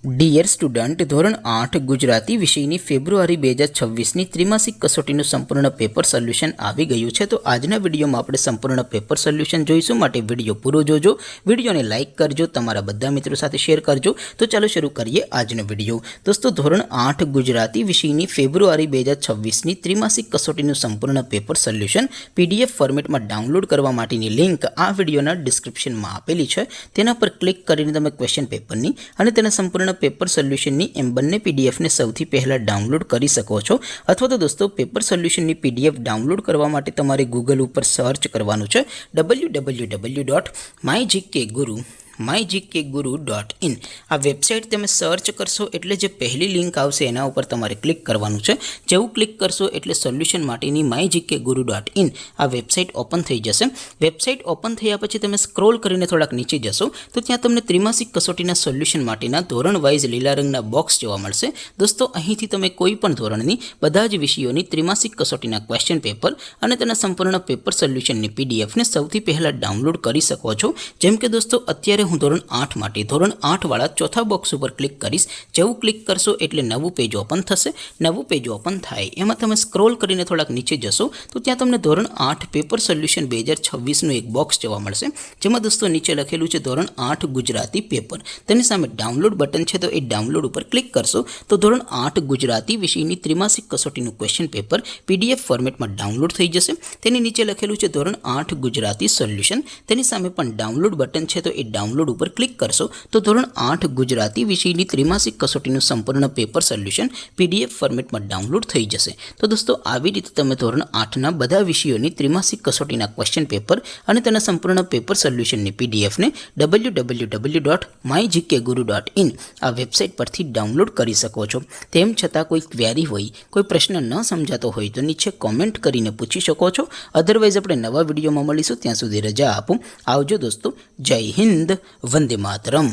Dear student, ધોરણ 8 ગુજરાતી વિષયની ફેબ્રુઆરી 2026ની ત્રિમાસિક કસોટીનું સંપૂર્ણ પેપર સોલ્યુશન આવી ગયું છે. તો આજના વિડીયોમાં આપણે સંપૂર્ણ પેપર સોલ્યુશન જોઈશું. માટે વિડીયો પૂરો જોજો, વિડીયોને લાઇક કરજો, તમારા બધા મિત્રો સાથે શેર કરજો. તો ચાલો શરૂ કરીએ આજનો વિડીયો. દોસ્તો, ધોરણ 8 ગુજરાતી વિષયની ફેબ્રુઆરી 2026ની ત્રિમાસિક કસોટીનું સંપૂર્ણ પેપર સોલ્યુશન PDF ફોર્મેટમાં ડાઉનલોડ કરવા માટેની લિંક આ વિડીયોના ડિસ્ક્રિપ્શનમાં આપેલી છે. તેના પર ક્લિક કરીને તમે ક્વેશ્ચન પેપરની અને તેના સંપૂર્ણ પેપર સોલ્યુશનની એમ બંને પીડીએફને સૌથી પહેલાં ડાઉનલોડ કરી શકો છો. અથવા તો દોસ્તો, પેપર સોલ્યુશનની PDF ડાઉનલોડ કરવા માટે તમારે ગૂગલ ઉપર સર્ચ કરવાનું છે www.mygkguru.in. આ વેબસાઇટ તમે સર્ચ કરશો એટલે જે પહેલી લિંક આવશે એના ઉપર તમારે ક્લિક કરવાનું છે. જેવું ક્લિક કરશો એટલે સોલ્યુશન માટેની mygkguru.in આ વેબસાઇટ ઓપન થઈ જશે. વેબસાઇટ ઓપન થયા પછી તમે સ્ક્રોલ કરીને થોડાક નીચે જશો તો ત્યાં તમને ત્રિમાસિક કસોટીના સોલ્યુશન માટેના ધોરણ વાઇઝ લીલા રંગના બોક્સ જોવા મળશે. દોસ્તો, અહીંથી તમે કોઈ પણ ધોરણની બધા જ વિષયોની ત્રિમાસિક કસોટીના ક્વેશ્ચન પેપર અને તેના સંપૂર્ણ પેપર સોલ્યુશનની પીડીએફને સૌથી પહેલાં ડાઉનલોડ કરી શકો છો. જેમ કે દોસ્તો, અત્યારે હું ધોરણ 8 માટે ધોરણ 8 વાળા ચોથા બોક્સ ઉપર ક્લિક કરીશ. જેવું ક્લિક કરશો એટલે નવું પેજ ઓપન થશે. નવું પેજ ઓપન થાય એમાં તમે સ્ક્રોલ કરીને થોડાક નીચે જશો તો ત્યાં તમને ધોરણ 8 પેપર સોલ્યુશન 2026નું એક બોક્સ જોવા મળશે. જેમાં દોસ્તો નીચે લખેલું છે ધોરણ 8 ગુજરાતી પેપર. તેની સામે ડાઉનલોડ બટન છે, તો એ ડાઉનલોડ ઉપર ક્લિક કરશો તો ધોરણ 8 ગુજરાતી વિષયની ત્રિમાસિક કસોટીનું ક્વેશ્ચન પેપર PDF ફોર્મેટમાં ડાઉનલોડ થઈ જશે. તેની નીચે લખેલું છે ધોરણ 8 ગુજરાતી સોલ્યુશન. તેની સામે પણ ડાઉનલોડ બટન છે, તો એ ડાઉનલોડ ઉપર ક્લિક કરશો તો ધોરણ 8 ગુજરાતી વિષયની ત્રિમાસિક કસોટીનું સંપૂર્ણ પેપર સોલ્યુશન PDF ફોર્મેટમાં ડાઉનલોડ થઈ જશે. તો દોસ્તો, આવી રીતે તમે ધોરણ 8ના બધા વિષયોની ત્રિમાસિક કસોટીના ક્વેશ્ચન પેપર અને તેના સંપૂર્ણ પેપર સોલ્યુશનની PDFને www.mygkguru.in આ વેબસાઇટ પરથી ડાઉનલોડ કરી શકો છો. તેમ છતાં કોઈ ક્વેરી હોય, કોઈ પ્રશ્ન ન સમજાતો હોય તો નીચે કોમેન્ટ કરીને પૂછી શકો છો. અધરવાઇઝ આપણે નવા વિડીયોમાં મળીશું. ત્યાં સુધી રજા આપો. આવજો દોસ્તો. જય હિન્દ. વંદે માતરમ.